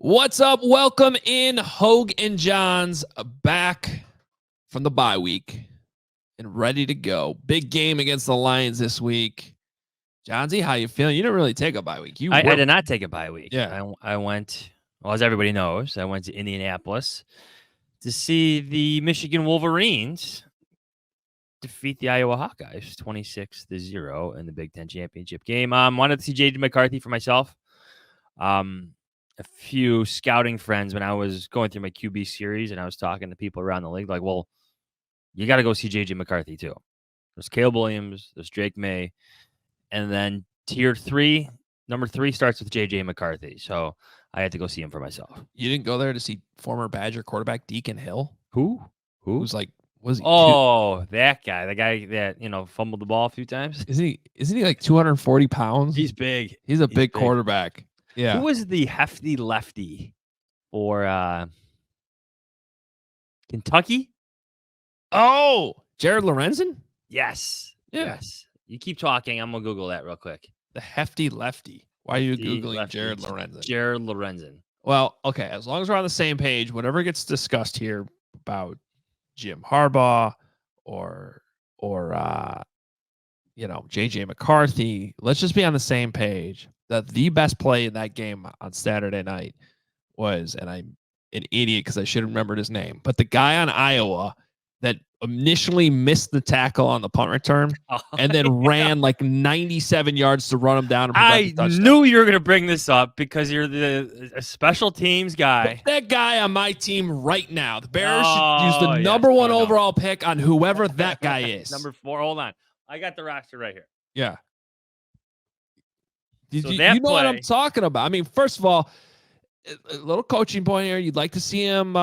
What's up? Welcome in, Hoge and Jahns, back from the bye week and ready to go. Big game against the Lions this week. Johnsy, how you feeling? You didn't really take a bye week. I did not take a bye week. Yeah. I went, well, as everybody knows, I went to Indianapolis to see the Michigan Wolverines defeat the Iowa Hawkeyes 26-0 in the Big Ten championship game. Wanted to see JJ McCarthy for myself. A few scouting friends when I was going through my QB series and I was talking to people around the league, like, well, you got to go see JJ McCarthy too. There's Caleb Williams, there's Drake May, and then tier 3, number 3 starts with JJ McCarthy. So I had to go see him for myself. You didn't go there to see former Badger quarterback Deacon Hill? Who? Who's like, was he? That guy, the guy that, fumbled the ball a few times. Isn't he like 240 pounds? He's big. He's a big quarterback. Yeah. Who was the hefty lefty for Kentucky? Oh, Jared Lorenzen? Yes. Yeah. Yes. You keep talking. I'm going to Google that real quick. The hefty lefty. Why are you Googling lefty. Jared Lorenzen? Jared Lorenzen. Well, okay. As long as we're on the same page, whatever gets discussed here about Jim Harbaugh or JJ McCarthy, let's just be on the same page that the best play in that game on Saturday night was, and I'm an idiot because I should have remembered his name, but the guy on Iowa that initially missed the tackle on the punt return and then ran like 97 yards to run him down. And I knew you were going to bring this up because you're the special teams guy. Put that guy on my team right now. The Bears should use the number one overall pick on whoever that guy is. Number 4. Hold on. I got the roster right here. Yeah. You know what I'm talking about. I mean, first of all, a little coaching point here. You'd like to see him.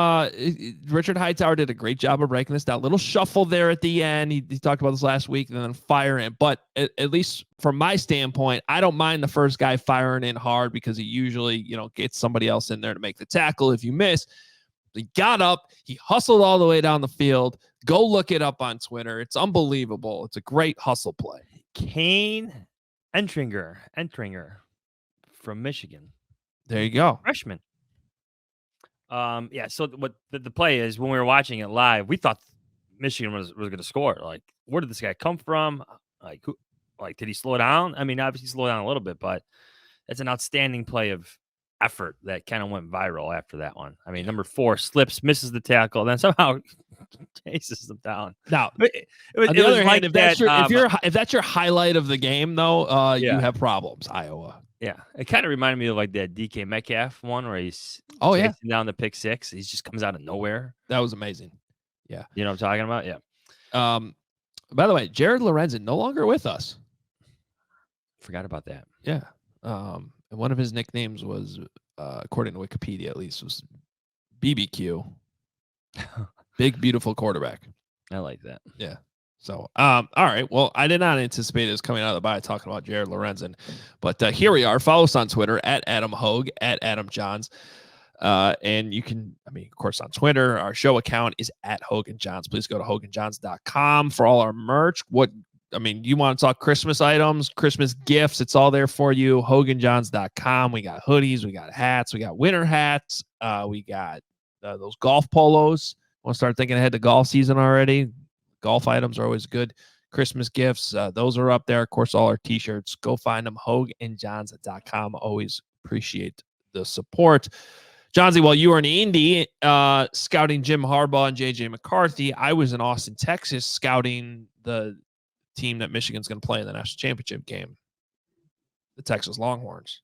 Richard Hightower did a great job of breaking this down. Little shuffle there at the end. He talked about this last week, and then fire in. But at least from my standpoint, I don't mind the first guy firing in hard because he usually, gets somebody else in there to make the tackle. If you miss, he got up. He hustled all the way down the field. Go look it up on Twitter. It's unbelievable. It's a great hustle play. Kane Entringer from Michigan. There you go. Freshman. So what the play is, when we were watching it live, we thought Michigan was going to score. Like, where did this guy come from? Did he slow down? I mean, obviously slow down a little bit, but that's an outstanding play of effort that kind of went viral after that one. I mean, number 4 slips, misses the tackle, then somehow chases them down. Now, on the other hand, if that's your highlight of the game, though, you have problems, Iowa. Yeah, it kind of reminded me of like that DK Metcalf one where he's chasing down the pick 6. He just comes out of nowhere. That was amazing. Yeah, you know what I'm talking about. Yeah. By the way, Jared Lorenzen no longer with us. Forgot about that. Yeah. And one of his nicknames was, according to Wikipedia at least, was BBQ. Big beautiful quarterback. I like that. Yeah. So, all right. Well, I did not anticipate us coming out of the bye talking about Jared Lorenzen, but here we are. Follow us on Twitter at Adam Hoge, at Adam Jahns. And you can, of course, on Twitter, our show account is at Hoge and Jahns. Please go to hogeandjahns.com for all our merch. You want to talk Christmas items, Christmas gifts, it's all there for you. hogeandjahns.com. We got hoodies, we got hats, we got winter hats. We got those golf polos. Want to start thinking ahead to golf season already? Golf items are always good. Christmas gifts, those are up there. Of course, all our t-shirts. Go find them, hogeandjahns.com. Always appreciate the support. Johnsy, while you were in Indy scouting Jim Harbaugh and JJ McCarthy, I was in Austin, Texas, scouting the team that Michigan's going to play in the national championship game, the Texas Longhorns,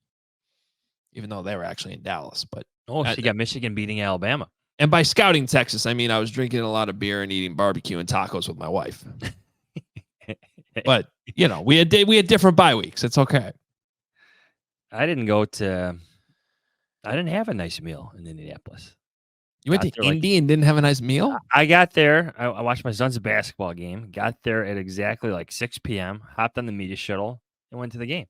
even though they were actually in Dallas. But so you got Michigan beating Alabama. And by scouting Texas, I mean I was drinking a lot of beer and eating barbecue and tacos with my wife. But we had different bye weeks. It's okay. I didn't have a nice meal in Indianapolis. You went to Indy and didn't have a nice meal? I got there. I watched my son's basketball game. Got there at exactly like 6 p.m. Hopped on the media shuttle and went to the game.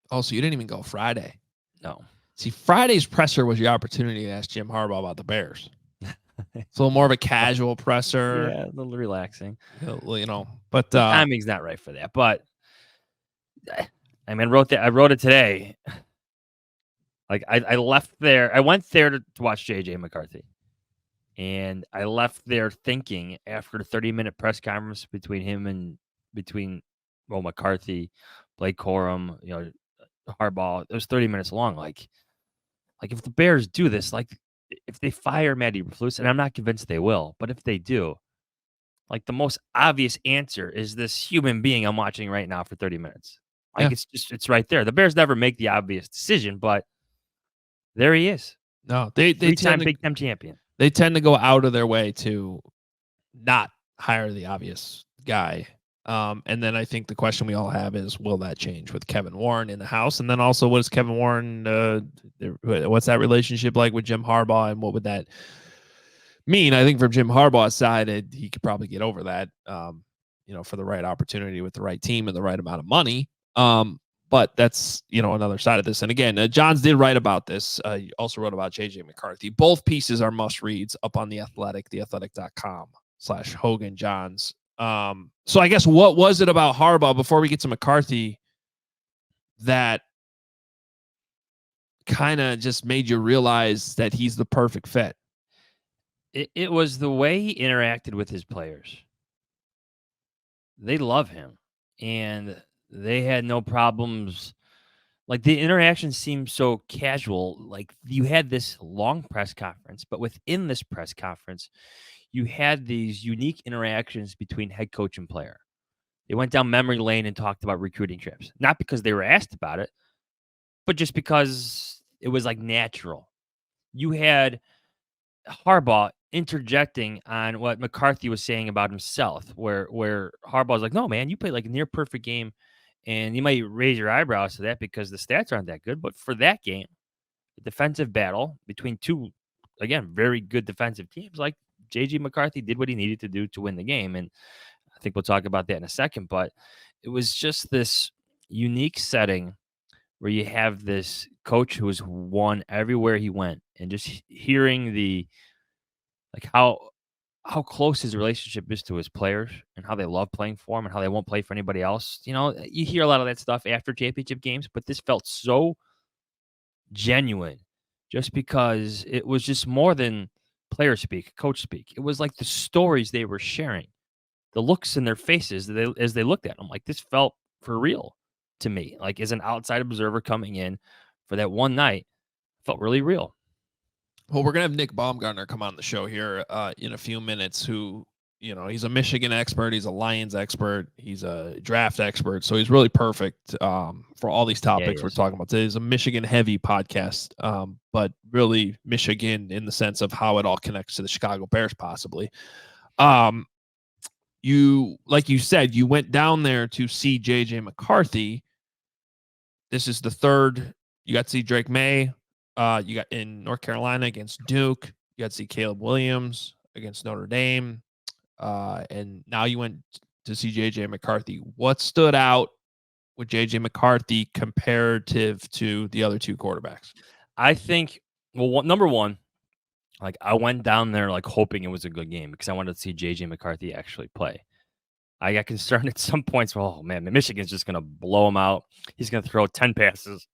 Oh, so you didn't even go Friday? No. See, Friday's presser was your opportunity to ask Jim Harbaugh about the Bears. It's a little more of a casual presser. Yeah, a little relaxing. But the timing's not right for that. But I wrote it today. Like I left there. I went there to watch JJ McCarthy. And I left there thinking after the 30-minute press conference between McCarthy, Blake Corum, Harbaugh, it was 30 minutes long. Like if the Bears do this, like if they fire Matt Eberflus, and I'm not convinced they will, but if they do, like the most obvious answer is this human being I'm watching right now for 30 minutes. Like it's right there. The Bears never make the obvious decision, but there he is. No, they Three-time Big Ten champion. They tend to go out of their way to not hire the obvious guy. And then I think the question we all have is, will that change with Kevin Warren in the house? And then also, what is Kevin Warren? What's that relationship like with Jim Harbaugh, and what would that mean? I think from Jim Harbaugh's side, he could probably get over that, for the right opportunity with the right team and the right amount of money. But that's, another side of this. And again, Johns did write about this. He also wrote about JJ McCarthy. Both pieces are must reads up on The Athletic, theathletic.com/Hoge Jahns. So I guess what was it about Harbaugh, before we get to McCarthy, that kind of just made you realize that he's the perfect fit? It was the way he interacted with his players. They love him, and they had no problems. Like, the interaction seemed so casual. Like, you had this long press conference, but within this press conference, you had these unique interactions between head coach and player. They went down memory lane and talked about recruiting trips, not because they were asked about it, but just because it was like natural. You had Harbaugh interjecting on what McCarthy was saying about himself, where Harbaugh's like, "No, man, you played like a near perfect game, and you might raise your eyebrows to that because the stats aren't that good. But for that game, the defensive battle between two, again, very good defensive teams, like JJ McCarthy did what he needed to do to win the game." And I think we'll talk about that in a second. But it was just this unique setting where you have this coach who has won everywhere he went, and just hearing how close his relationship is to his players and how they love playing for him and how they won't play for anybody else. You hear a lot of that stuff after championship games, but this felt so genuine just because it was just more than player speak, coach speak. It was like the stories they were sharing, the looks in their faces as they looked at him. Like, this felt for real to me. Like, as an outside observer coming in for that one night, felt really real. Well, we're going to have Nick Baumgardner come on the show here in a few minutes, who, he's a Michigan expert. He's a Lions expert. He's a draft expert. So he's really perfect for all these topics we're talking about today. It's a Michigan-heavy podcast, but really Michigan in the sense of how it all connects to the Chicago Bears, possibly. You, like you said, you went down there to see JJ McCarthy. This is the third. You got to see Drake May. You got in North Carolina against Duke. You got to see Caleb Williams against Notre Dame. And now you went to see JJ McCarthy. What stood out with JJ McCarthy comparative to the other two quarterbacks? I think, number one, like, I went down there like hoping it was a good game because I wanted to see JJ McCarthy actually play. I got concerned at some points. Well, oh man, Michigan's just going to blow him out. He's going to throw 10 passes,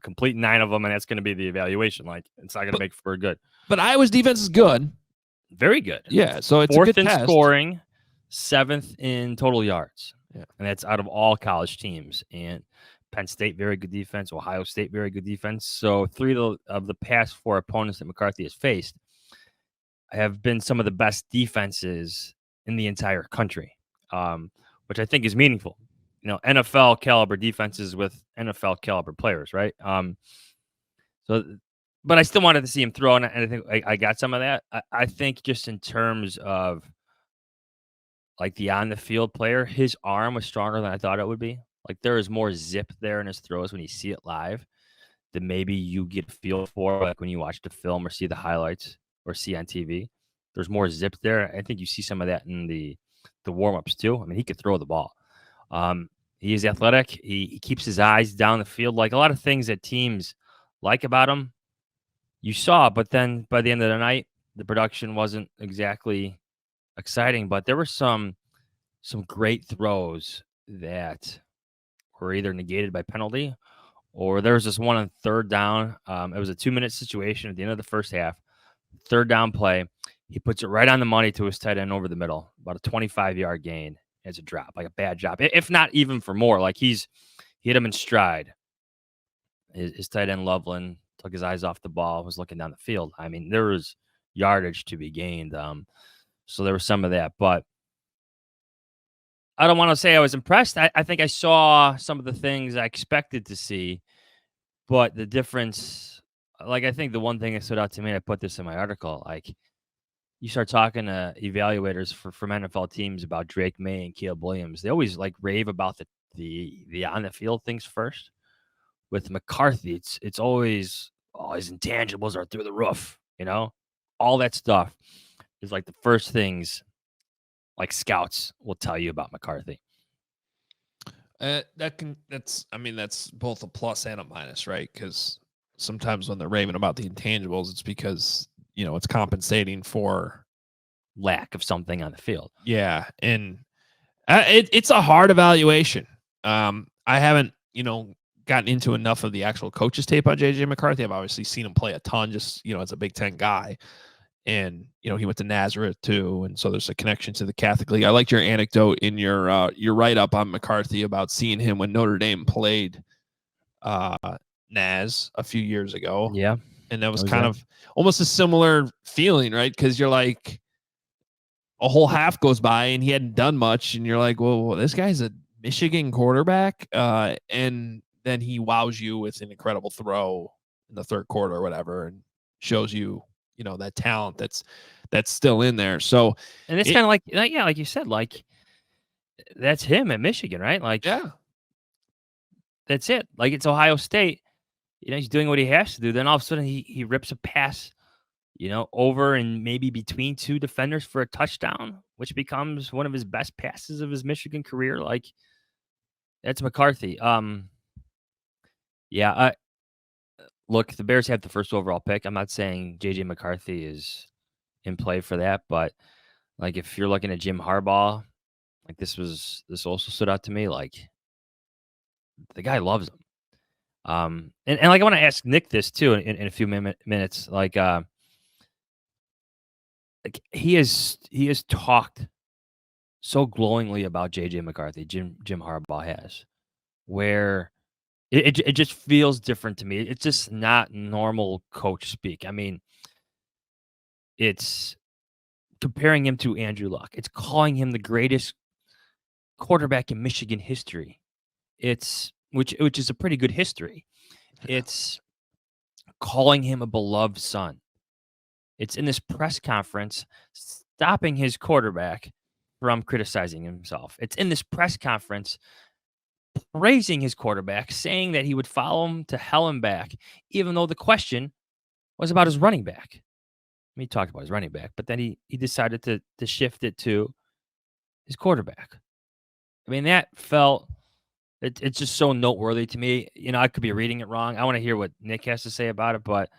complete 9 of them, and that's going to be the evaluation. Like, it's not going to make for good. But Iowa's defense is good. Very good. Yeah, so it's 4th a good in test. Scoring, 7th in total yards. Yeah. And that's out of all college teams. And Penn State, very good defense. Ohio State, very good defense. So 3 of the past 4 opponents that McCarthy has faced have been some of the best defenses in the entire country, which I think is meaningful. NFL caliber defenses with NFL caliber players, right? But I still wanted to see him throw, and I think I got some of that. I think just in terms of like the on the field player, his arm was stronger than I thought it would be. Like, there is more zip there in his throws when you see it live than maybe you get a feel for, like when you watch the film or see the highlights or see on TV. There's more zip there. I think you see some of that in the warm-ups too. I mean, he could throw the ball. He is athletic. He keeps his eyes down the field. Like, a lot of things that teams like about him, you saw, but then by the end of the night, the production wasn't exactly exciting. But there were some great throws that were either negated by penalty Or there was this one on third down. It was a 2-minute situation at the end of the first half. Third down play. He puts it right on the money to his tight end over the middle, about a 25-yard gain. It's a drop, like a bad drop, if not even for more. Like he hit him in stride. His tight end Loveland took his eyes off the ball, was looking down the field. I mean, there was yardage to be gained. So there was some of that, but I don't want to say I was impressed. I think I saw some of the things I expected to see, but the difference, like I think the one thing that stood out to me, and I put this in my article, like you start talking to evaluators from NFL teams about Drake May and Caleb Williams, they always like rave about the on the field things first. With McCarthy, it's always, oh, his intangibles are through the roof, all that stuff is like the first things like scouts will tell you about McCarthy. That's both a plus and a minus, right? Because sometimes when they're raving about the intangibles, it's because it's compensating for lack of something on the field. Yeah, and it's a hard evaluation. I haven't gotten into enough of the actual coaches tape on JJ McCarthy. I've obviously seen him play a ton, just as a Big Ten guy, and he went to Nazareth too, and so there's a connection to the Catholic League. I liked your anecdote in your write up on McCarthy about seeing him when Notre Dame played Naz a few years ago. Yeah, and that was kind of almost a similar feeling, right? Because you're like, a whole half goes by and he hadn't done much, and you're like, well, this guy's a Michigan quarterback, and then he wows you with an incredible throw in the third quarter or whatever, and shows you, that talent that's still in there. So, and it's kind of like you said, like that's him at Michigan, right? Like, yeah, that's it. Like, it's Ohio State. He's doing what he has to do. Then all of a sudden he rips a pass, over and maybe between two defenders for a touchdown, which becomes one of his best passes of his Michigan career. Like, that's McCarthy. Look, the Bears have the first overall pick. I'm not saying JJ McCarthy is in play for that, but like if you're looking at Jim Harbaugh, like this also stood out to me. Like, the guy loves him. And like I want to ask Nick this too in a few minutes. Like he has talked so glowingly about JJ McCarthy, Jim Harbaugh has, where it just feels different to me. It's just not normal coach speak. I mean, it's comparing him to Andrew Luck. It's calling him the greatest quarterback in Michigan history. It's which is a pretty good history. It's calling him a beloved son. It's in this press conference stopping his quarterback from criticizing himself. It's in this press conference praising his quarterback, saying that he would follow him to hell and back, even though the question was about his running back. I mean, he talked about his running back, but then he decided to shift it to his quarterback. I mean, that felt... It's just so noteworthy to me. I could be reading it wrong. I want to hear what Nick has to say about it. But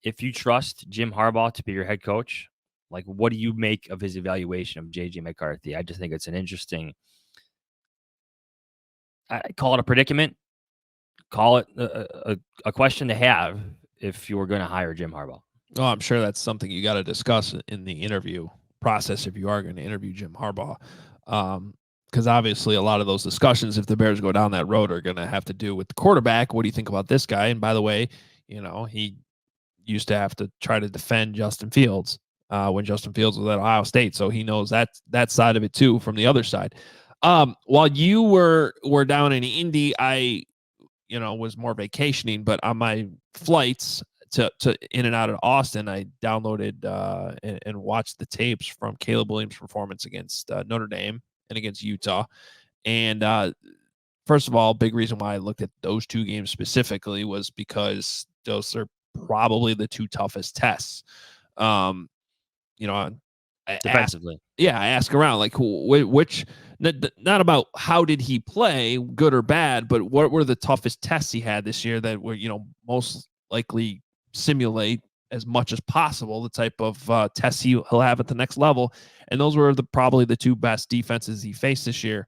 if you trust Jim Harbaugh to be your head coach, like, what do you make of his evaluation of JJ McCarthy? I just think it's an interesting... I call it a predicament. Call it a question to have if you were going to hire Jim Harbaugh. Oh, I'm sure that's something you got to discuss in the interview process if you are going to interview Jim Harbaugh. Because obviously a lot of those discussions, if the Bears go down that road, are going to have to do with the quarterback. What do you think about this guy? And by the way, he used to have to try to defend Justin Fields when Justin Fields was at Ohio State. So he knows that side of it too from the other side. While you were down in Indy, I was more vacationing, but on my flights to in and out of Austin, I downloaded and watched the tapes from Caleb Williams' performance against Notre Dame and against Utah. And first of all, big reason why I looked at those two games specifically was because those are probably the two toughest tests. Defensively. I ask around, like, which, not about how did he play, good or bad, but what were the toughest tests he had this year that were, most likely simulate as much as possible the type of tests he'll have at the next level. And those were probably the two best defenses he faced this year.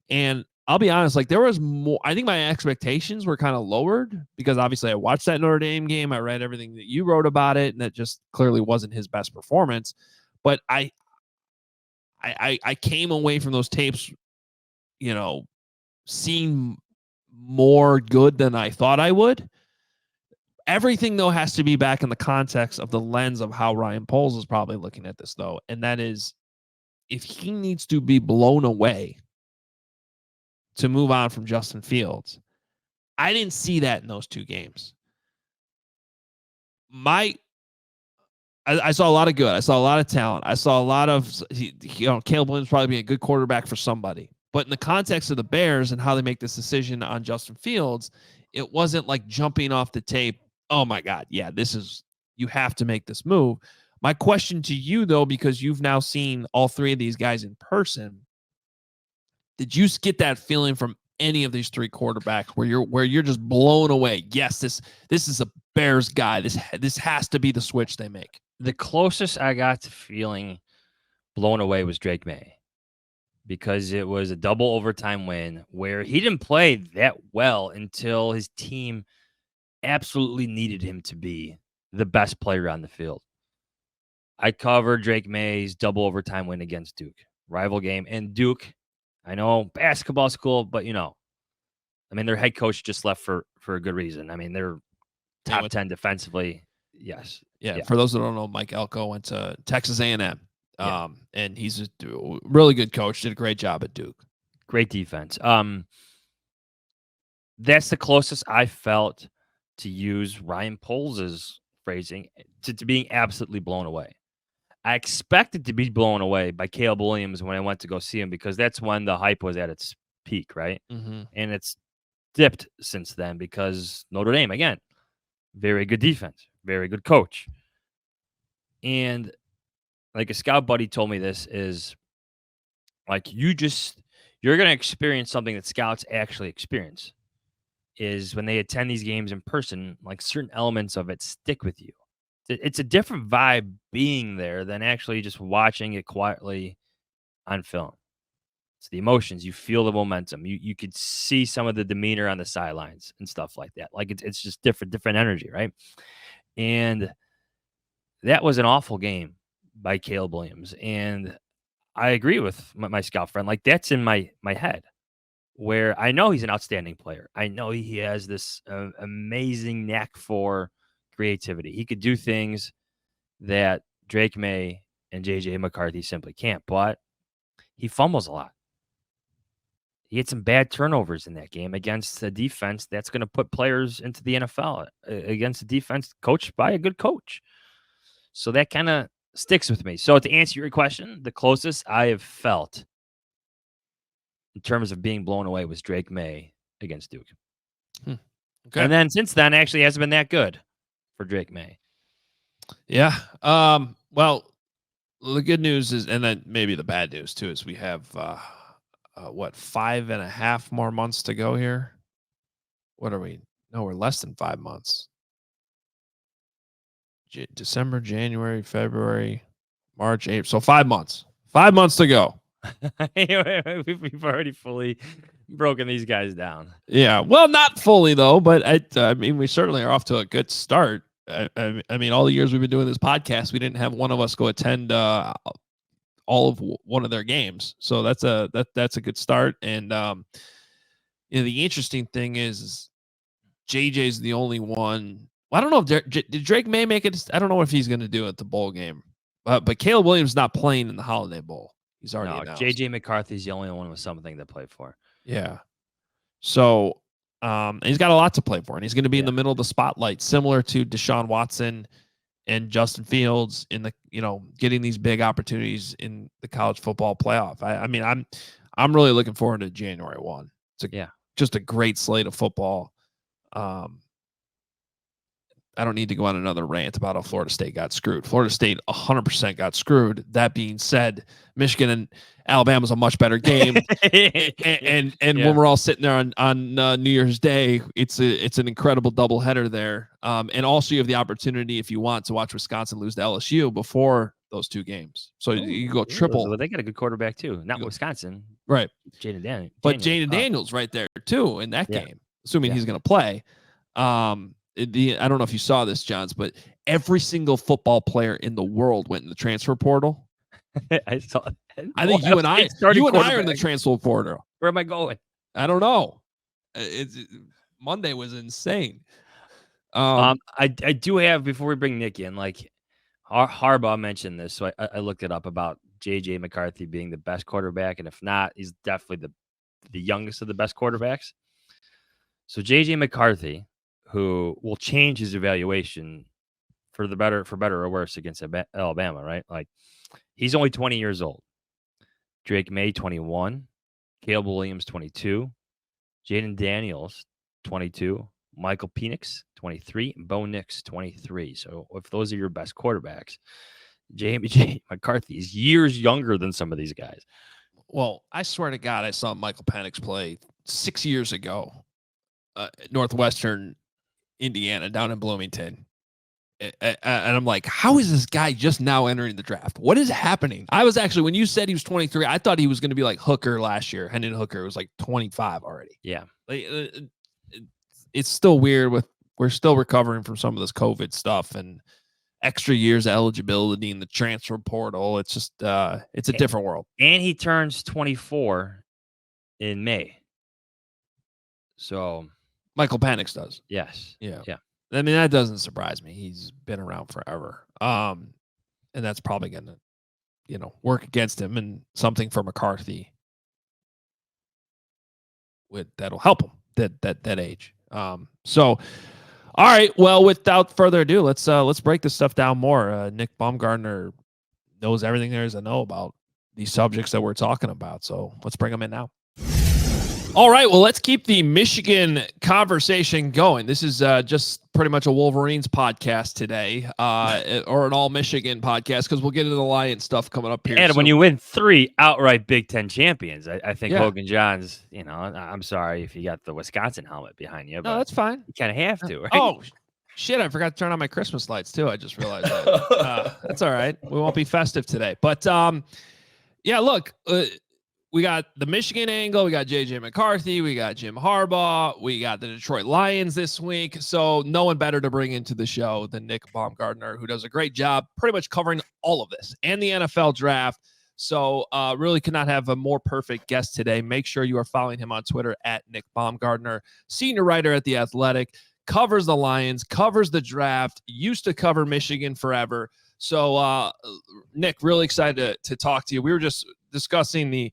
And I'll be honest, like there was more. I think my expectations were kind of lowered because obviously I watched that Notre Dame game. I read everything that you wrote about it, and that just clearly wasn't his best performance. But I came away from those tapes, seeing more good than I thought I would. Everything, though, has to be back in the context of the lens of how Ryan Poles is probably looking at this, though. And that is, if he needs to be blown away to move on from Justin Fields, I didn't see that in those two games. I saw a lot of good. I saw a lot of talent. I saw a lot of, Caleb Williams probably being a good quarterback for somebody. But in the context of the Bears and how they make this decision on Justin Fields, it wasn't like jumping off the tape. Oh my God, yeah, you have to make this move. My question to you, though, because you've now seen all three of these guys in person, did you get that feeling from any of these three quarterbacks where you're just blown away? Yes, this is a Bears guy. This has to be the switch they make. The closest I got to feeling blown away was Drake May, because it was a double overtime win where he didn't play that well until his team absolutely needed him to be the best player on the field. I covered Drake May's double overtime win against Duke, rival game. And Duke, I know basketball school, but their head coach just left for a good reason. I mean, they're top 10 defensively. Yes. Yeah. For those that don't know, Mike Elko went to Texas A&M. And he's a really good coach. Did a great job at Duke. Great defense. That's the closest I felt to use Ryan Poles' phrasing to being absolutely blown away. I expected to be blown away by Caleb Williams when I went to go see him, because that's when the hype was at its peak, right? Mm-hmm. And it's dipped since then because Notre Dame, again, very good defense, very good coach. And like a scout buddy told me, this is like, you're going to experience something that scouts actually experience, is when they attend these games in person, like certain elements of it stick with you. It's a different vibe being there than actually just watching it quietly on film. It's the emotions. You feel the momentum. You could see some of the demeanor on the sidelines and stuff like that. Like it's just different energy, right? And that was an awful game by Caleb Williams. And I agree with my scout friend. Like, that's in my head, where I know he's an outstanding player. I know he has this amazing knack for creativity. He could do things that Drake May and JJ McCarthy simply can't, but he fumbles a lot. He had some bad turnovers in that game against a defense that's going to put players into the NFL, against a defense coached by a good coach. So that kind of sticks with me. So to answer your question, the closest I have felt in terms of being blown away was Drake May against Duke. Okay. And then since then, actually hasn't been that good for Drake May. Yeah. Well, the good news is, and then maybe the bad news too, is we have 5.5 more months to go here. What are we? No, we're less than 5 months. December, January, February, March, April. So 5 months. 5 months to go. We've already fully broken these guys down. Yeah. Well, not fully though, but I mean, we certainly are off to a good start. I mean, all the years we've been doing this podcast, we didn't have one of us go attend all of one of their games. So that's a good start. And the interesting thing is JJ's the only one. Well, I don't know if did Drake May make it. I don't know if he's going to do it at the bowl game, but Caleb Williams not playing in the Holiday Bowl. He's already announced. JJ McCarthy's the only one with something to play for. Yeah. So he's got a lot to play for, and he's going to be in the middle of the spotlight, similar to Deshaun Watson and Justin Fields in the, getting these big opportunities in the college football playoff. I mean, I'm really looking forward to January 1. It's just a great slate of football. I don't need to go on another rant about how Florida State got screwed. Florida State 100% got screwed. That being said, Michigan and Alabama's a much better game. and when we're all sitting there on New Year's Day, it's an incredible doubleheader there. And also you have the opportunity, if you want, to watch Wisconsin lose to LSU before those two games. So you go triple. Well, they got a good quarterback too. Not Wisconsin, right? Jaden Daniels, but Jaden Daniels right there too in that game, assuming he's going to play. I don't know if you saw this, Johns, but every single football player in the world went in the transfer portal. I saw. I think you and I are in the transfer portal. Where am I going? I don't know. Monday was insane. I do have, before we bring Nick in, like Harbaugh mentioned this, so I looked it up about JJ McCarthy being the best quarterback, and if not, he's definitely the youngest of the best quarterbacks. So JJ McCarthy, who will change his evaluation for better or worse against Alabama, right? Like, he's only 20 years old. Drake May, 21. Caleb Williams, 22. Jaden Daniels, 22. Michael Penix, 23. And Bo Nix, 23. So if those are your best quarterbacks, JJ McCarthy is years younger than some of these guys. Well, I swear to God, I saw Michael Penix play 6 years ago, Northwestern Indiana, down in Bloomington. And I'm like, how is this guy just now entering the draft? What is happening? I was actually, when you said he was 23, I thought he was going to be like Hooker last year. Hendon Hooker was like 25 already. Yeah. Like, it's still weird we're still recovering from some of this COVID stuff and extra years of eligibility in the transfer portal. It's just, it's a different world. And he turns 24 in May. So Michael Penix does. Yes. Yeah. I mean, that doesn't surprise me. He's been around forever. And that's probably going to, work against him, and something for McCarthy that'll help him that age. So, all right. Well, without further ado, let's break this stuff down more. Nick Baumgardner knows everything there is to know about these subjects that we're talking about. So let's bring him in now. All right, well, let's keep the Michigan conversation going. This is just pretty much a Wolverines podcast today, or an all-Michigan podcast, because we'll get into the Lions stuff coming up here. And when you win 3 outright Big Ten champions, I think Hoge Jahns, I'm sorry if you got the Wisconsin helmet behind you. But no, that's fine. You kind of have to, right? Oh, shit, I forgot to turn on my Christmas lights, too. I just realized that. That's all right. We won't be festive today. But, yeah, look, we got the Michigan angle. We got JJ McCarthy. We got Jim Harbaugh. We got the Detroit Lions this week. So no one better to bring into the show than Nick Baumgardner, who does a great job pretty much covering all of this and the NFL draft. So really could not have a more perfect guest today. Make sure you are following him on Twitter at Nick Baumgardner, senior writer at The Athletic, covers the Lions, covers the draft, used to cover Michigan forever. So Nick, really excited to talk to you. We were just discussing the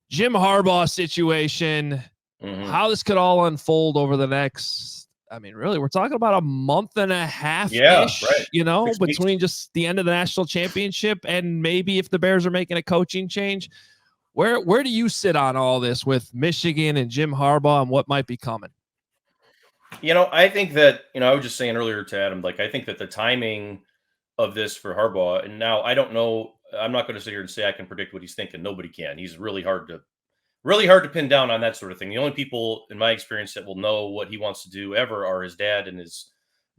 Jim Harbaugh situation, how this could all unfold over the next, really, we're talking about a month and a half, right. Between just the end of the national championship and maybe if the Bears are making a coaching change. Where do you sit on all this with Michigan and Jim Harbaugh and what might be coming? I think that, I was just saying earlier to Adam, I think that the timing of this for Harbaugh, and now I don't know, I'm not going to sit here and say I can predict what he's thinking. Nobody can. He's really hard to pin down on that sort of thing. The only people in my experience that will know what he wants to do ever are his dad and his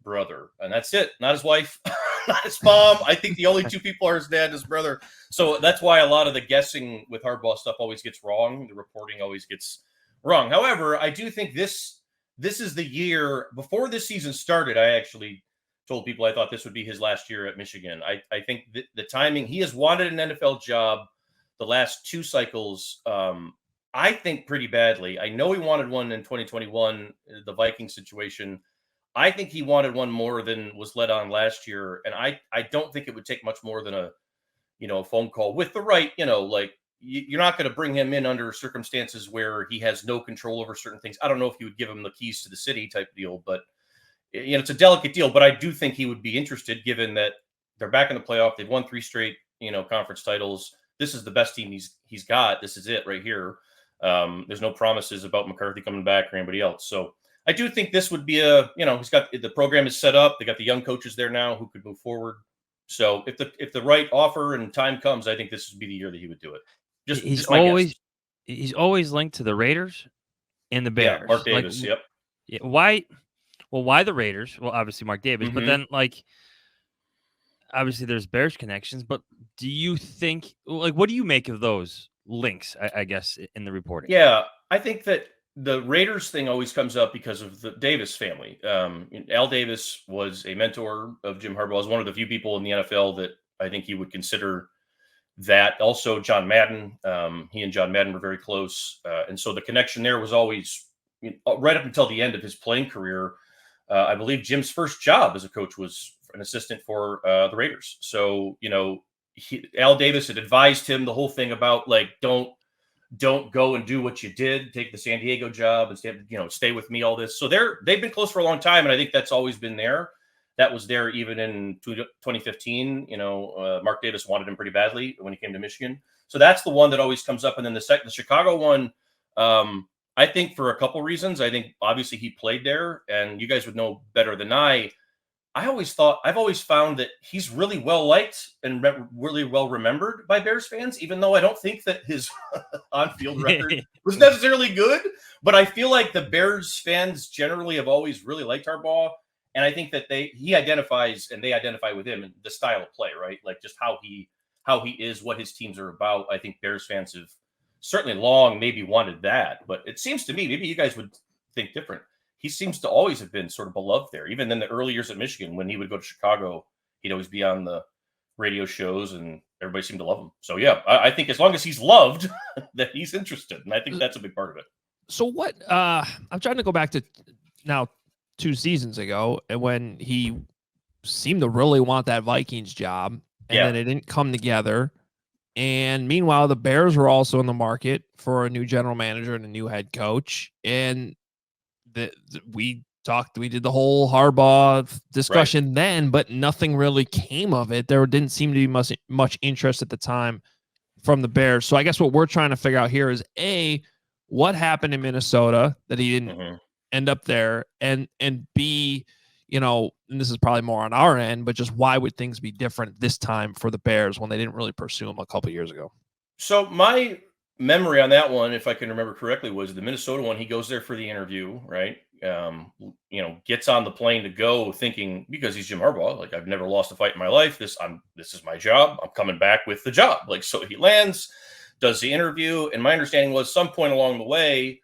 brother. And that's it. Not his wife, not his mom. I think the only two people are his dad and his brother. So that's why a lot of the guessing with Harbaugh stuff always gets wrong. The reporting always gets wrong. However, I do think this is the year. Before this season started, I actually told people I thought this would be his last year at Michigan. I think the timing, he has wanted an NFL job the last 2 cycles, I think pretty badly. I know he wanted one in 2021, the Viking situation. I think he wanted one more than was let on last year. And I don't think it would take much more than a phone call with the right, you're not going to bring him in under circumstances where he has no control over certain things. I don't know if you would give him the keys to the city type deal, but it's a delicate deal, but I do think he would be interested given that they're back in the playoff. They've won 3 straight, conference titles. This is the best team he's got. This is it right here. There's no promises about McCarthy coming back or anybody else. So I do think this would be he's got the program is set up. They got the young coaches there now who could move forward. So if the right offer and time comes, I think this would be the year that he would do it. Just my guess. He's always linked to the Raiders and the Bears. Yeah, Mark Davis. Yep. Yeah, why? Well, why the Raiders? Well, obviously Mark Davis, but then obviously there's Bears connections. But do you think what do you make of those links? I guess in the reporting. Yeah, I think that the Raiders thing always comes up because of the Davis family. Al Davis was a mentor of Jim Harbaugh. Was one of the few people in the NFL that I think he would consider that. Also, John Madden. He and John Madden were very close, and so the connection there was always right up until the end of his playing career. I believe Jim's first job as a coach was an assistant for the Raiders. So Al Davis had advised him the whole thing about don't go and do what you did, take the San Diego job instead, stay with me, all this. So they've been close for a long time. And I think that's always been there. That was there even in 2015. Mark Davis wanted him pretty badly when he came to Michigan. So that's the one that always comes up. And then the Chicago one, I think for a couple reasons. I think obviously he played there, and you guys would know better than I've always found that he's really well liked and really well remembered by Bears fans, even though I don't think that his on-field record was necessarily good. But I feel like the Bears fans generally have always really liked Harbaugh. And I think that he identifies and they identify with him and the style of play, right? Like just how he is, what his teams are about. I think Bears fans have certainly long maybe wanted that. But it seems to me, maybe you guys would think different. He seems to always have been sort of beloved there. Even in the early years at Michigan, when he would go to Chicago, he'd always be on the radio shows and everybody seemed to love him. So, yeah, I think as long as he's loved, that he's interested. And I think that's a big part of it. So what I'm trying to go back to now 2 seasons ago, and when he seemed to really want that Vikings job, and then it didn't come together. And meanwhile, the Bears were also in the market for a new general manager and a new head coach. And we did the whole Harbaugh discussion then, but nothing really came of it. There didn't seem to be much interest at the time from the Bears. So I guess what we're trying to figure out here is A, what happened in Minnesota that he didn't end up there, and B, and this is probably more on our end, but just why would things be different this time for the Bears when they didn't really pursue him a couple of years ago? So my memory on that one, if I can remember correctly, was the Minnesota one. He goes there for the interview, right? Gets on the plane to go thinking, because he's Jim Harbaugh, like, I've never lost a fight in my life. This is my job. I'm coming back with the job. Like, so he lands, does the interview. And my understanding was some point along the way,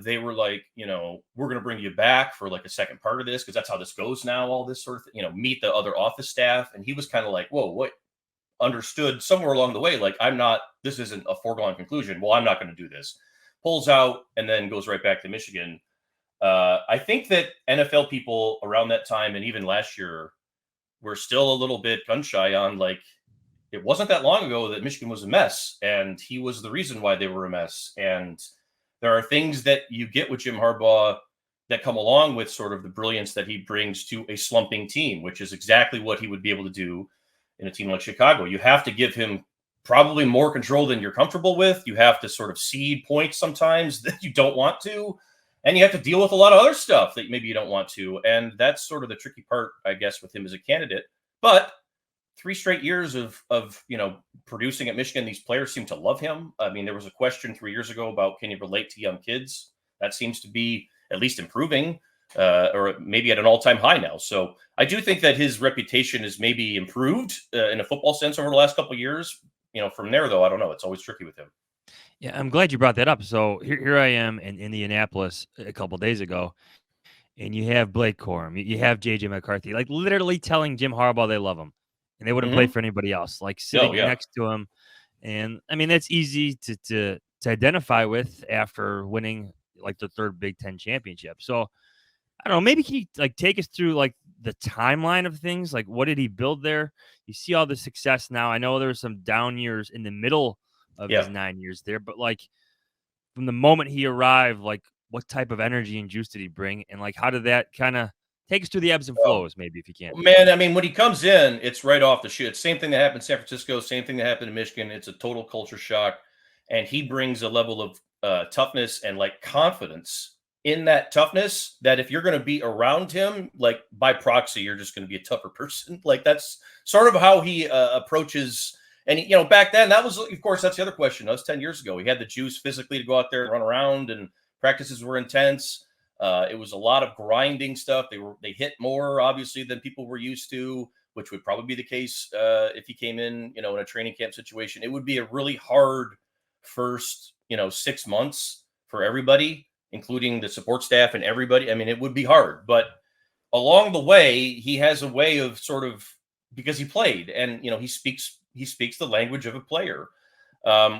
they were like, we're going to bring you back for like a second part of this, because that's how this goes now, all this sort of thing, meet the other office staff. And he was kind of like, whoa, what? Understood somewhere along the way, like, this isn't a foregone conclusion. Well, I'm not going to do this. Pulls out and then goes right back to Michigan. I think that NFL people around that time and even last year were still a little bit gun shy on, like, it wasn't that long ago that Michigan was a mess, and he was the reason why they were a mess. And there are things that you get with Jim Harbaugh that come along with sort of the brilliance that he brings to a slumping team, which is exactly what he would be able to do in a team like Chicago. You have to give him probably more control than you're comfortable with. You have to sort of cede points sometimes that you don't want to, and you have to deal with a lot of other stuff that maybe you don't want to. And that's sort of the tricky part, I guess, with him as a candidate. But 3 straight years of producing at Michigan, these players seem to love him. I mean, there was a question 3 years ago about, can you relate to young kids? That seems to be at least improving. Or maybe at an all-time high now. So I do think that his reputation is maybe improved in a football sense over the last couple of years. From there, though, I don't know. It's always tricky with him. Yeah, I'm glad you brought that up. So here I am in Indianapolis a couple of days ago, and you have Blake Corum, you have JJ McCarthy, like literally telling Jim Harbaugh they love him, and they wouldn't play for anybody else, like sitting next to him. And I mean, that's easy to identify with after winning like the 3rd Big Ten championship. So I don't know, maybe can you like take us through like the timeline of things? Like, what did he build there? You see all the success now. I know there were some down years in the middle of his 9 years there, but like from the moment he arrived, like what type of energy and juice did he bring? And like, how did that kind of take us through the ebbs and flows, maybe, if you can? Man, I mean, when he comes in, it's right off the shoot. Same thing that happened in San Francisco, same thing that happened in Michigan. It's a total culture shock. And he brings a level of toughness and like confidence in that toughness that if you're going to be around him, like by proxy, you're just going to be a tougher person. Like that's sort of how he approaches. And, back then that was, of course, that's the other question. That was 10 years ago. He had the juice physically to go out there and run around, and practices were intense. It was a lot of grinding stuff. They hit more obviously than people were used to, which would probably be the case if he came in, in a training camp situation. It would be a really hard first, 6 months for everybody, including the support staff and everybody. I mean, it would be hard, but along the way, he has a way of sort of, because he played and, he speaks the language of a player.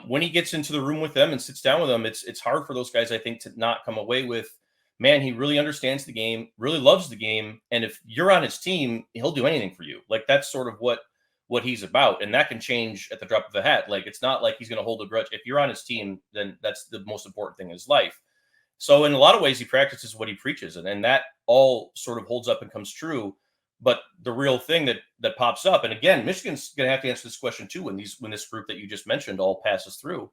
When he gets into the room with them and sits down with them, it's hard for those guys, I think, to not come away with, man, he really understands the game, really loves the game. And if you're on his team, he'll do anything for you. Like that's sort of what he's about. And that can change at the drop of a hat. Like, it's not like he's going to hold a grudge. If you're on his team, then that's the most important thing in his life. So in a lot of ways, he practices what he preaches, and that all sort of holds up and comes true. But the real thing that pops up, and again, Michigan's going to have to answer this question too when this group that you just mentioned all passes through.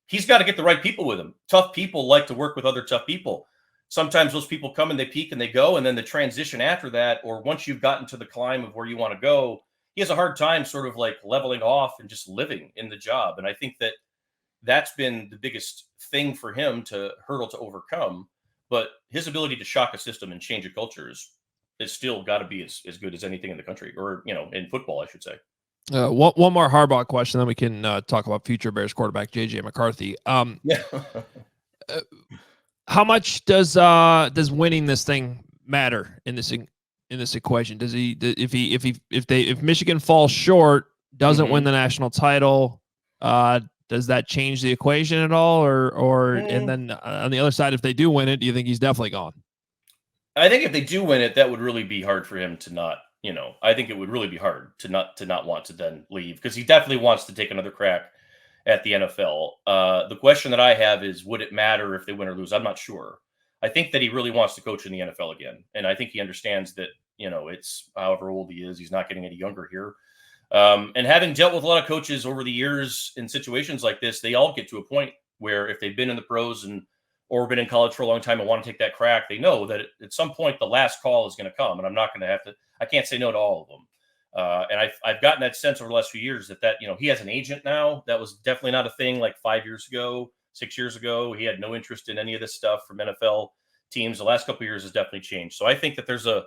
He's got to get the right people with him. Tough people like to work with other tough people. Sometimes those people come and they peak and they go, and then the transition after that, or once you've gotten to the climb of where you want to go, he has a hard time sort of like leveling off and just living in the job. And I think that's been the biggest thing for him to hurdle to overcome. But his ability to shock a system and change a culture is still got to be as good as anything in the country, or, in football, I should say. One more Harbaugh question, then we can talk about future Bears quarterback JJ McCarthy. Yeah. How much does winning this thing matter in this equation? Does if Michigan falls short, doesn't win the national title, does that change the equation at all, or and then on the other side, if they do win it, do you think he's definitely gone? I think if they do win it, that would really be hard for him to not. I think it would really be hard to not want to then leave, because he definitely wants to take another crack at the NFL. The question that I have is, would it matter if they win or lose? I'm not sure. I think that he really wants to coach in the NFL again. And I think he understands that, it's however old he is, he's not getting any younger here. And having dealt with a lot of coaches over the years in situations like this, they all get to a point where if they've been in the pros or been in college for a long time and want to take that crack, they know that at some point the last call is going to come, and I'm not going to I can't say no to all of them. And I've gotten that sense over the last few years that he has an agent now. That was definitely not a thing like 5 years ago, 6 years ago. He had no interest in any of this stuff from NFL teams. The last couple of years has definitely changed. So I think that there's a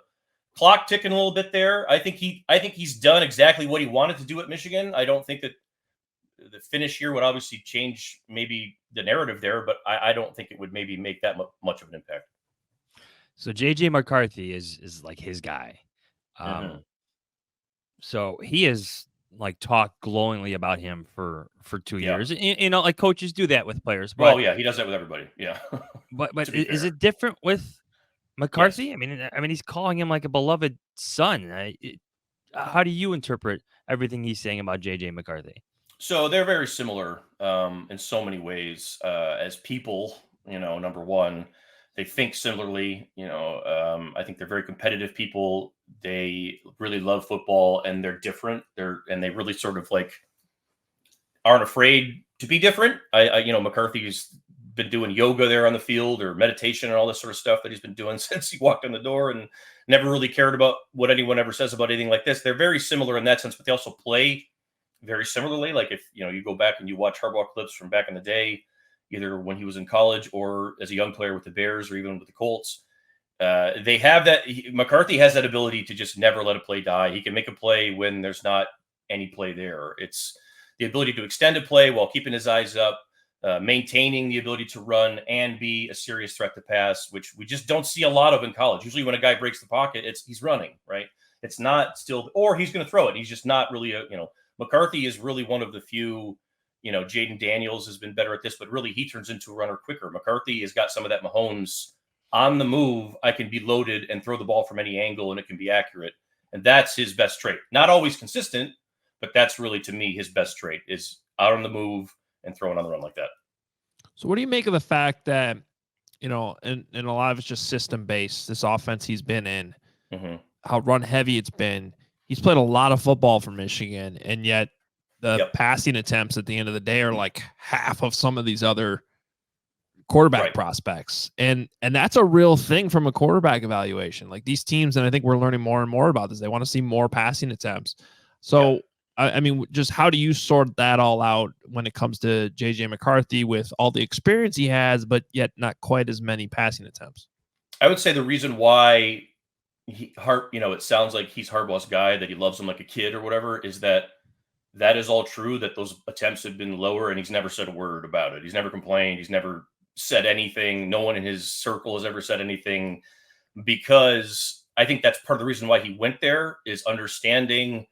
clock ticking a little bit there. I think he's done exactly what he wanted to do at Michigan. I don't think that the finish here would obviously change maybe the narrative there, but I don't think it would maybe make that much of an impact. So JJ McCarthy is like his guy. So he has like talked glowingly about him for 2 years. Like coaches do that with players. But, he does that with everybody. Yeah. but is it different with McCarthy? Yes. I mean, he's calling him like a beloved son. How do you interpret everything he's saying about JJ McCarthy? So they're very similar in so many ways as people. Number one, they think similarly. I think they're very competitive people. They really love football, and they're different. They really sort of like aren't afraid to be different. McCarthy's been doing yoga there on the field, or meditation and all this sort of stuff that he's been doing since he walked in the door, and never really cared about what anyone ever says about anything like this. They're very similar in that sense, but they also play very similarly. Like if you go back and you watch Harbaugh clips from back in the day, either when he was in college or as a young player with the Bears or even with the Colts, they have that. McCarthy has that ability to just never let a play die. He can make a play when there's not any play there. It's the ability to extend a play while keeping his eyes up, maintaining the ability to run and be a serious threat to pass, which we just don't see a lot of in college. Usually when a guy breaks the pocket, he's running, right? It's not still, or he's going to throw it. He's just not really McCarthy is really one of the few, Jaden Daniels has been better at this, but really he turns into a runner quicker. McCarthy has got some of that Mahomes on the move. I can be loaded and throw the ball from any angle and it can be accurate. And that's his best trait. Not always consistent, but that's really, to me, his best trait is out on the move and throwing on the run like that. So what do you make of the fact that, and a lot of it's just system based, this offense he's been in, how run heavy it's been. He's played a lot of football for Michigan, and yet the passing attempts at the end of the day are like half of some of these other quarterback prospects. And that's a real thing from a quarterback evaluation. Like these teams, and I think we're learning more and more about this, they want to see more passing attempts. So, I mean, just how do you sort that all out when it comes to JJ McCarthy with all the experience he has, but yet not quite as many passing attempts? I would say the reason why it sounds like he's Harbaugh's guy, that he loves him like a kid or whatever, is that is all true, that those attempts have been lower and he's never said a word about it. He's never complained. He's never said anything. No one in his circle has ever said anything, because I think that's part of the reason why he went there, is understanding.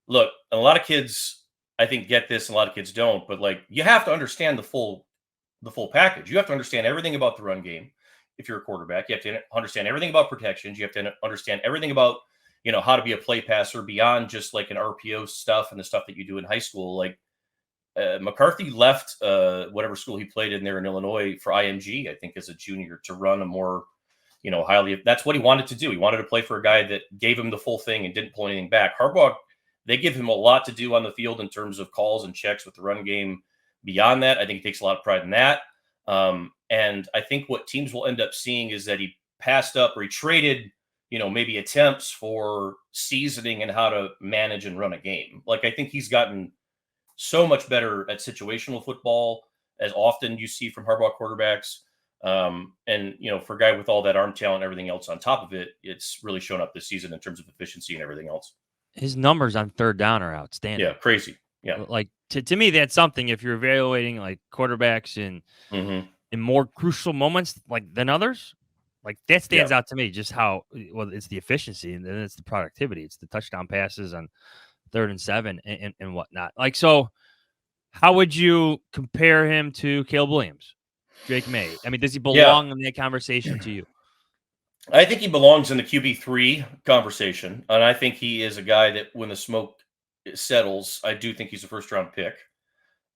Look, a lot of kids, I think, get this, and a lot of kids don't, but like, you have to understand the full package. You have to understand everything about the run game. If you're a quarterback, you have to understand everything about protections. You have to understand everything about, how to be a play passer beyond just like an RPO stuff and the stuff that you do in high school. Like McCarthy left whatever school he played in there in Illinois for IMG, I think, as a junior, to run a more, highly, that's what he wanted to do. He wanted to play for a guy that gave him the full thing and didn't pull anything back. Harbaugh, they give him a lot to do on the field in terms of calls and checks with the run game. Beyond that, I think he takes a lot of pride in that. And I think what teams will end up seeing is that he passed up, or he traded, maybe attempts for seasoning and how to manage and run a game. Like, I think he's gotten so much better at situational football, as often you see from Harbaugh quarterbacks. And, for a guy with all that arm talent and everything else on top of it, it's really shown up this season in terms of efficiency and everything else. His numbers on third down are outstanding. Yeah, crazy. Yeah. Like, to me, that's something, if you're evaluating like quarterbacks in more crucial moments than others, like that stands out to me, just how, well, it's the efficiency, and then it's the productivity. It's the touchdown passes on 3rd and 7 and whatnot. Like, so how would you compare him to Caleb Williams, Drake May? I mean, does he belong in that conversation to you? I think he belongs in the QB3 conversation. And I think he is a guy that, when the smoke settles, I do think he's a first-round pick.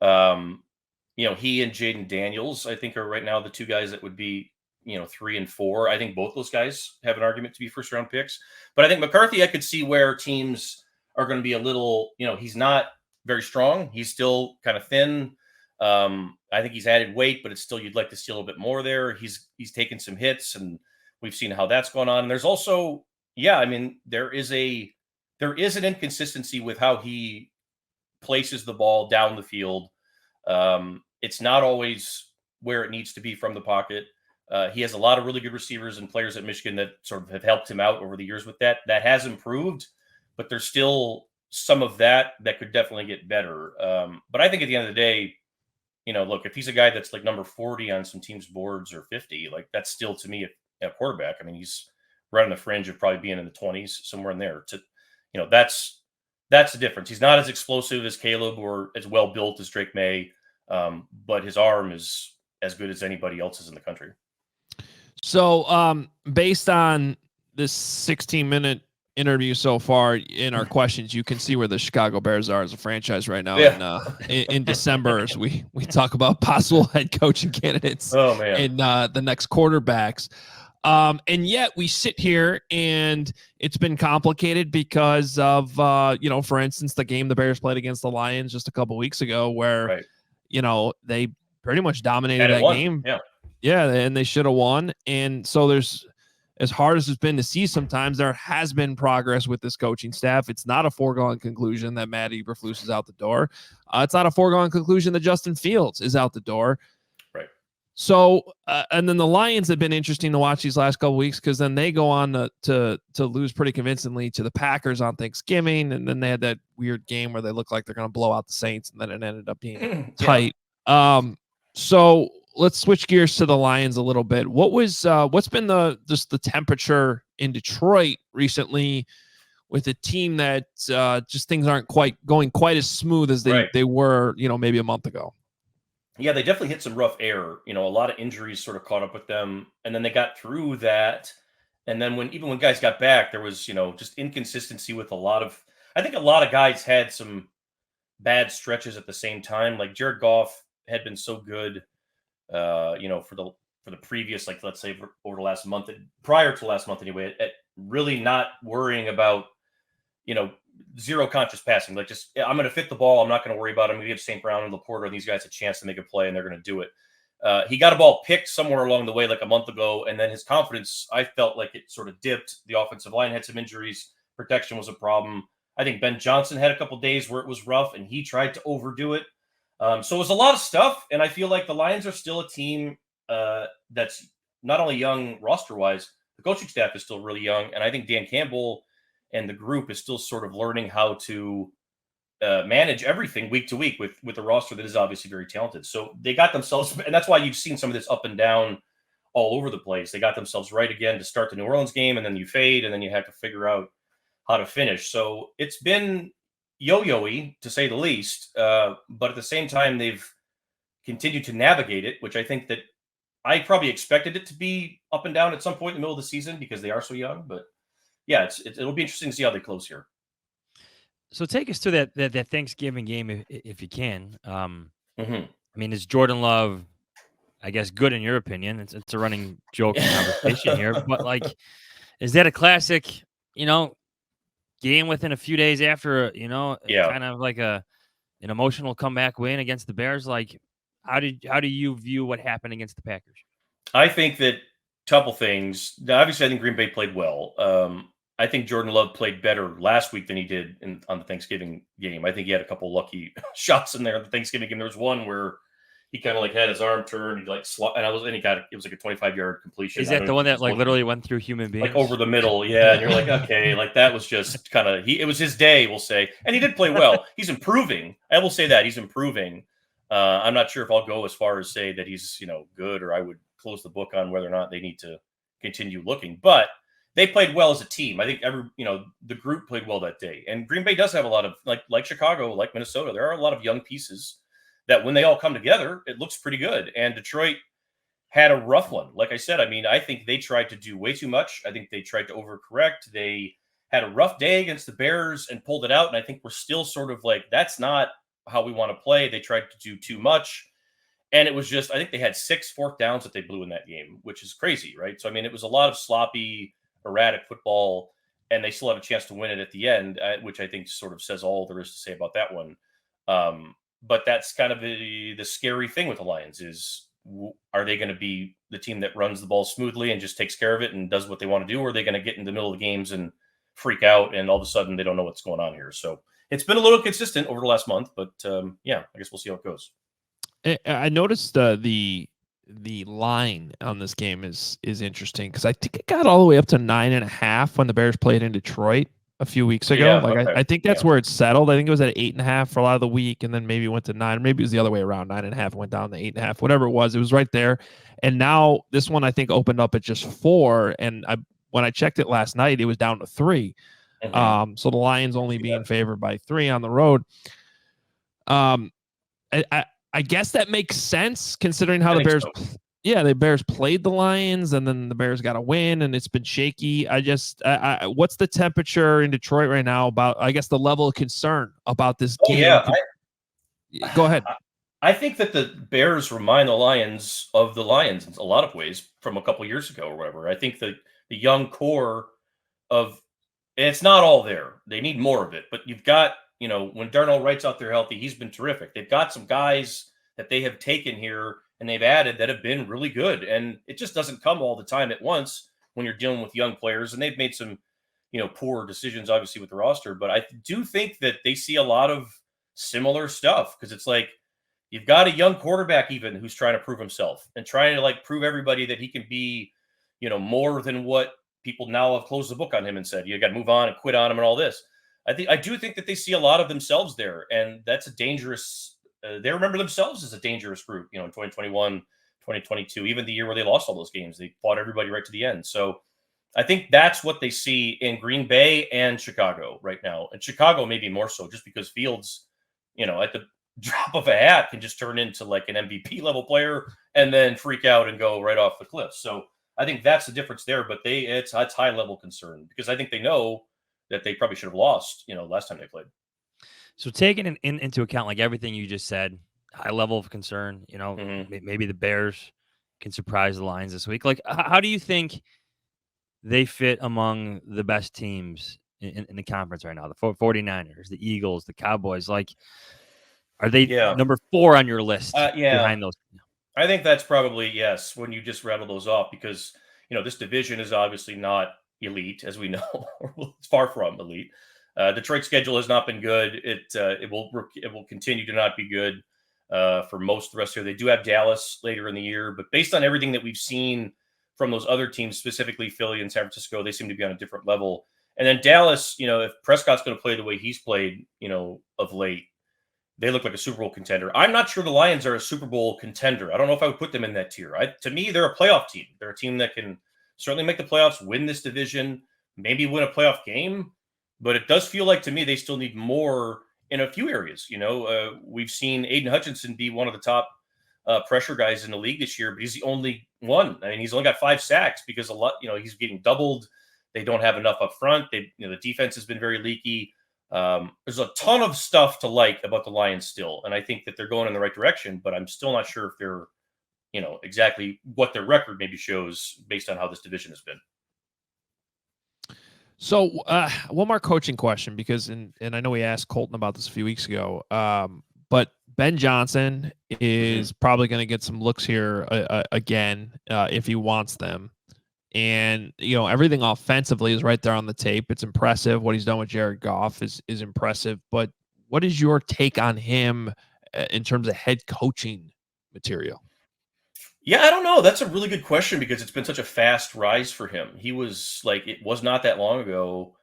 He and Jaden Daniels, I think, are right now the two guys that would be, 3 and 4. I think both those guys have an argument to be first-round picks. But I think McCarthy, I could see where teams are going to be a little, he's not very strong. He's still kind of thin. I think he's added weight, but it's still, you'd like to see a little bit more there. He's taken some hits, and we've seen how that's gone on. And there's also, there is an inconsistency with how he places the ball down the field. It's not always where it needs to be from the pocket. He has a lot of really good receivers and players at Michigan that sort of have helped him out over the years with that. That has improved, but there's still some of that could definitely get better. But I think at the end of the day, look, if he's a guy that's like number 40 on some teams' boards, or 50, like, that's still, to me, a quarterback. I mean, he's right on the fringe of probably being in the 20s, somewhere in there. That's the difference. He's not as explosive as Caleb or as well built as Drake May, but his arm is as good as anybody else's in the country. So, based on this 16-minute interview so far in our questions, you can see where the Chicago Bears are as a franchise right now. In December, as we talk about possible head coaching candidates and the next quarterbacks. And yet we sit here, and it's been complicated because of, for instance, the game the Bears played against the Lions just a couple weeks ago, where, they pretty much dominated that game. Yeah, and they should have won. And so there's, as hard as it's been to see, sometimes there has been progress with this coaching staff. It's not a foregone conclusion that Matt Eberflus is out the door. It's not a foregone conclusion that Justin Fields is out the door. Right. So, and then the Lions have been interesting to watch these last couple weeks, because then they go on to lose pretty convincingly to the Packers on Thanksgiving, and then they had that weird game where they look like they're going to blow out the Saints, and then it ended up being tight. So let's switch gears to the Lions a little bit. What's been the temperature in Detroit recently with a team that just things aren't going quite as smooth as they were, maybe a month ago? Yeah, they definitely hit some rough air. A lot of injuries sort of caught up with them, and then they got through that. And then when guys got back, there was, just inconsistency with I think a lot of guys had some bad stretches at the same time. Like Jared Goff had been so good, for the previous, like, let's say over the last month, prior to last month anyway, at really not worrying about, zero conscious passing. Like, just, I'm going to fit the ball. I'm not going to worry about it. I'm going to give St. Brown and Laporta and these guys a chance to make a play, and they're going to do it. He got a ball picked somewhere along the way, like a month ago, and then his confidence, I felt like it sort of dipped. The offensive line had some injuries. Protection was a problem. I think Ben Johnson had a couple days where it was rough, and he tried to overdo it. So it was a lot of stuff, and I feel like the Lions are still a team that's not only young roster-wise, the coaching staff is still really young, and I think Dan Campbell and the group is still sort of learning how to manage everything week to week with a roster that is obviously very talented. So they got themselves, and that's why you've seen some of this up and down all over the place. They got themselves right again to start the New Orleans game, and then you fade, and then you have to figure out how to finish. So it's been yo-yo-y, to say the least, but at the same time, they've continued to navigate it, which I think that I probably expected it to be up and down at some point in the middle of the season because they are so young. But yeah, it'll be interesting to see how they close here. So take us to that Thanksgiving game if you can. Mm-hmm. I mean, is Jordan Love, I guess, good in your opinion? It's a running joke conversation here, but like, is that a classic, game within a few days after, kind of like an emotional comeback win against the Bears? Like, how do you view what happened against the Packers? I think that couple things. Now, obviously, I think Green Bay played well. I think Jordan Love played better last week than he did on the Thanksgiving game. I think he had a couple lucky shots in there in the Thanksgiving game. There was one where he kind of like had his arm turned, he like and it was like a 25-yard completion. Is that the one that like literally went through human beings? Like over the middle, yeah. And you're like, okay, like that was just kind of it was his day, we'll say. And he did play well. He's improving. I will say that he's improving. I'm not sure if I'll go as far as say that he's good, or I would close the book on whether or not they need to continue looking. But they played well as a team. I think the group played well that day. And Green Bay does have a lot of like Chicago, like Minnesota. There are a lot of young pieces that when they all come together, it looks pretty good. And Detroit had a rough one. Like I said, I mean, I think they tried to do way too much. I think they tried to overcorrect. They had a rough day against the Bears and pulled it out. And I think we're still sort of like, that's not how we want to play. They tried to do too much. And it was just, I think they had 6 fourth downs that they blew in that game, which is crazy, right? So, I mean, it was a lot of sloppy, erratic football, and they still have a chance to win it at the end, which I think sort of says all there is to say about that one. But that's kind of the scary thing with the Lions is, are they going to be the team that runs the ball smoothly and just takes care of it and does what they want to do? Or are they going to get in the middle of the games and freak out and all of a sudden they don't know what's going on here? So it's been a little consistent over the last month, but yeah, I guess we'll see how it goes. I noticed the line on this game is interesting because I think it got all the way up to 9.5 when the Bears played in Detroit a few weeks ago. Yeah, like okay. I think that's where it settled. I think it was at 8.5 for a lot of the week, and then maybe it went to 9. Maybe it was the other way around. 9.5 went down to 8.5. Whatever it was right there. And now this one I think opened up at just 4. And when I checked it last night, it was down to 3. Mm-hmm. So the Lions only being favored by 3 on the road. I guess that makes sense considering how the Bears. So. The Bears played the Lions, and then the Bears got a win, and it's been shaky. What's the temperature in Detroit right now about, I guess, the level of concern about this game? Yeah, go ahead. I think that the Bears remind the Lions of the Lions in a lot of ways from a couple years ago or whatever. I think that the young core and it's not all there. They need more of it, but you've got, when Darnell Wright's out there healthy, he's been terrific. They've got some guys that they have taken here and they've added that have been really good. And it just doesn't come all the time at once when you're dealing with young players. And they've made some, poor decisions, obviously, with the roster. But I do think that they see a lot of similar stuff because it's like you've got a young quarterback even who's trying to prove himself and trying to prove everybody that he can be, more than what people now have closed the book on him and said, you got to move on and quit on him and all this. I do think that they see a lot of themselves there. And that's a dangerous they remember themselves as a dangerous group, in 2021, 2022, even the year where they lost all those games. They fought everybody right to the end. So I think that's what they see in Green Bay and Chicago right now. And Chicago maybe more so just because Fields, at the drop of a hat can just turn into like an MVP level player and then freak out and go right off the cliff. So I think that's the difference there. But it's high level concern because I think they know that they probably should have lost, last time they played. So taking into account like everything you just said, high level of concern, maybe the Bears can surprise the Lions this week. Like, how do you think they fit among the best teams in the conference right now? The 49ers, the Eagles, the Cowboys. Like, are they number 4 on your list behind those? I think that's probably, yes, when you just rattle those off, because, this division is obviously not elite, as we know. It's far from elite. Detroit's schedule has not been good. It will continue to not be good for most of the rest of the year. They do have Dallas later in the year, but based on everything that we've seen from those other teams, specifically Philly and San Francisco, they seem to be on a different level. And then Dallas, if Prescott's going to play the way he's played, of late, they look like a Super Bowl contender. I'm not sure the Lions are a Super Bowl contender. I don't know if I would put them in that tier. To me, they're a playoff team. They're a team that can certainly make the playoffs, win this division, maybe win a playoff game. But it does feel like, to me, they still need more in a few areas. We've seen Aiden Hutchinson be one of the top pressure guys in the league this year, but he's the only one. I mean, he's only got 5 sacks because he's getting doubled. They don't have enough up front. The defense has been very leaky. There's a ton of stuff to like about the Lions still, and I think that they're going in the right direction, but I'm still not sure if they're, exactly what their record maybe shows based on how this division has been. So one more coaching question, because, and I know we asked Colton about this a few weeks ago, but Ben Johnson is probably going to get some looks here again if he wants them. And, everything offensively is right there on the tape. It's impressive. What he's done with Jared Goff is impressive. But what is your take on him in terms of head coaching material? Yeah, I don't know. That's a really good question, because it's been such a fast rise for him. He was it was not that long ago.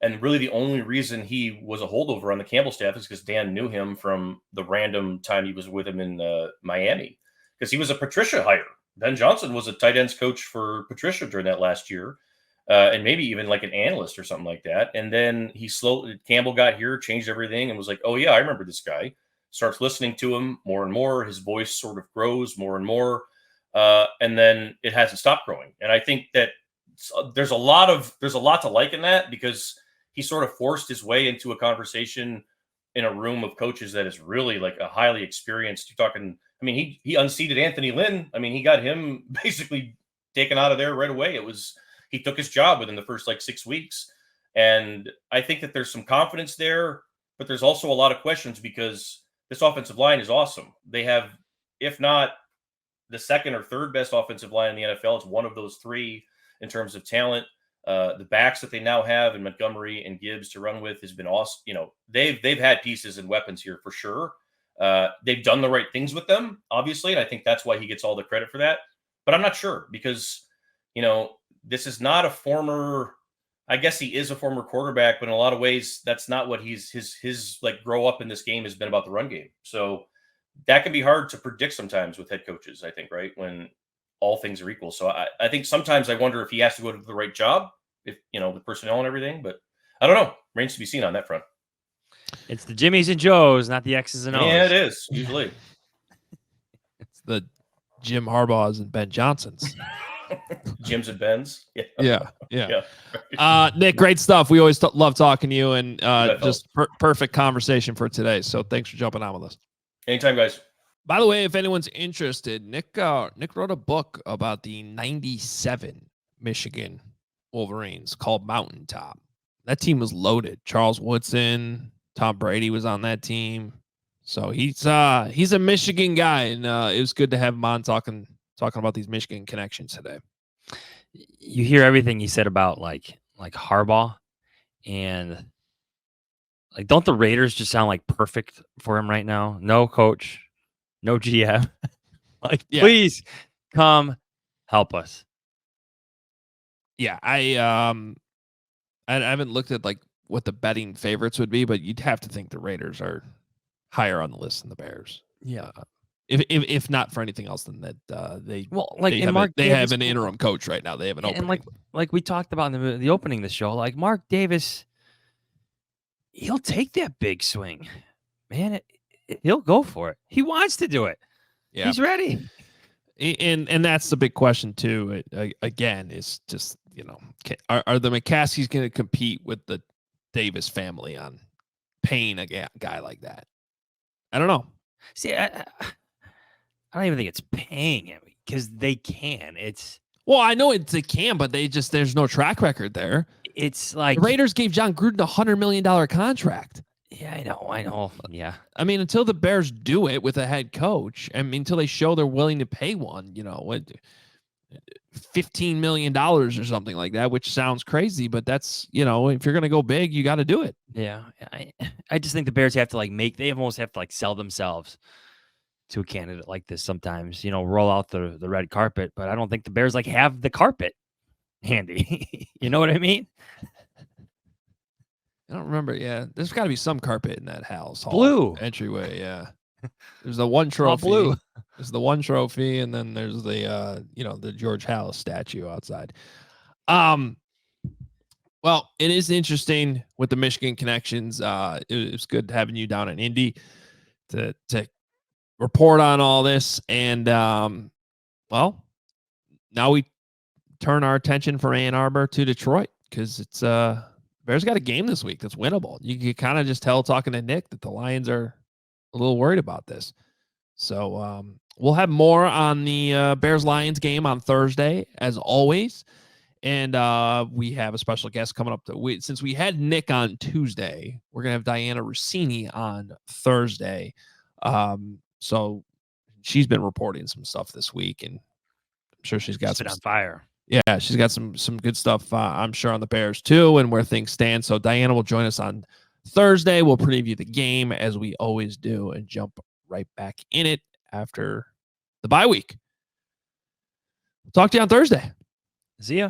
And really the only reason he was a holdover on the Campbell staff is because Dan knew him from the random time he was with him in Miami, because he was a Patricia hire. Ben Johnson was a tight ends coach for Patricia during that last year, and maybe even like an analyst or something like that. And then Campbell got here, changed everything, and was like, oh yeah, I remember this guy. Starts listening to him more and more. His voice sort of grows more and more. And then it hasn't stopped growing. And I think that there's a lot to like in that, because he sort of forced his way into a conversation in a room of coaches that is really like a highly experienced. You're talking, I mean, he unseated Anthony Lynn. I mean, he got him basically taken out of there right away. He took his job within the first 6 weeks. And I think that there's some confidence there, but there's also a lot of questions, because this offensive line is awesome. They have, if not the second or third best offensive line in the NFL, it's one of those 3 in terms of talent. The backs that they now have in Montgomery and Gibbs to run with has been awesome. They've had pieces and weapons here for sure. They've done the right things with them, obviously, and I think that's why he gets all the credit for that. But I'm not sure, because this is not a former. I guess he is a former quarterback, but in a lot of ways, that's not what his grow up in this game has been about, the run game. So that can be hard to predict sometimes with head coaches, I think, right? When all things are equal. So I think sometimes I wonder if he has to go to the right job, if, with personnel and everything, but I don't know. Remains to be seen on that front. It's the Jimmies and Joes, not the X's and O's. Yeah, it is, usually. It's the Jim Harbaughs and Ben Johnsons. Jims and Bens. Yeah. Nick, great stuff. We always love talking to you, and just perfect conversation for today. So thanks for jumping on with us. Anytime, guys. By the way, if anyone's interested, Nick wrote a book about the 97 Michigan Wolverines called Mountaintop. That team was loaded. Charles Woodson, Tom Brady was on that team. So he's a Michigan guy, and it was good to have him on talking about these Michigan connections today. You hear everything he said about like Harbaugh, and don't the Raiders just sound like perfect for him right now? No coach, no GM. Please come help us. Yeah, I haven't looked at what the betting favorites would be, but you'd have to think the Raiders are higher on the list than the Bears. Yeah. If not for anything else than that, they have an interim coach right now. They have an opening. And like we talked about in the opening of the show, Mark Davis, he'll take that big swing, man. He'll go for it. He wants to do it. Yeah, he's ready. And that's the big question too. Again, is just are the McCaskies going to compete with the Davis family on paying a guy like that? I don't know. See, I don't even think it's paying him, because they can. I know they can, but there's no track record there. It's like the Raiders gave John Gruden $100 million contract. Yeah, I know. Yeah. I mean, until the Bears do it with a head coach, I mean, until they show they're willing to pay one, what, $15 million or something like that, which sounds crazy, but that's, if you're going to go big, you got to do it. Yeah. I just think the Bears have to they almost have to sell themselves to a candidate like this sometimes, roll out the red carpet, but I don't think the Bears have the carpet handy. You know what I mean? I don't remember. Yeah, there's got to be some carpet in that house. Blue entryway. Yeah, there's the one all trophy. blue. There's the one trophy, and then there's the the George Halas statue outside. Well, it is interesting with the Michigan connections. It's good having you down in Indy to report on all this, and well, now we turn our attention from Ann Arbor to Detroit because it's Bears got a game this week that's winnable. You can kind of just tell talking to Nick that the Lions are a little worried about this. So we'll have more on the Bears-Lions game on Thursday, as always. And we have a special guest coming up. Since we had Nick on Tuesday, we're going to have Diana Rossini on Thursday. So she's been reporting some stuff this week, and I'm sure she's got Been on fire. Yeah, she's got some good stuff, I'm sure, on the Bears too, and where things stand. So Diana will join us on Thursday. We'll preview the game as we always do and jump right back in it after the bye week. We'll talk to you on Thursday. See ya.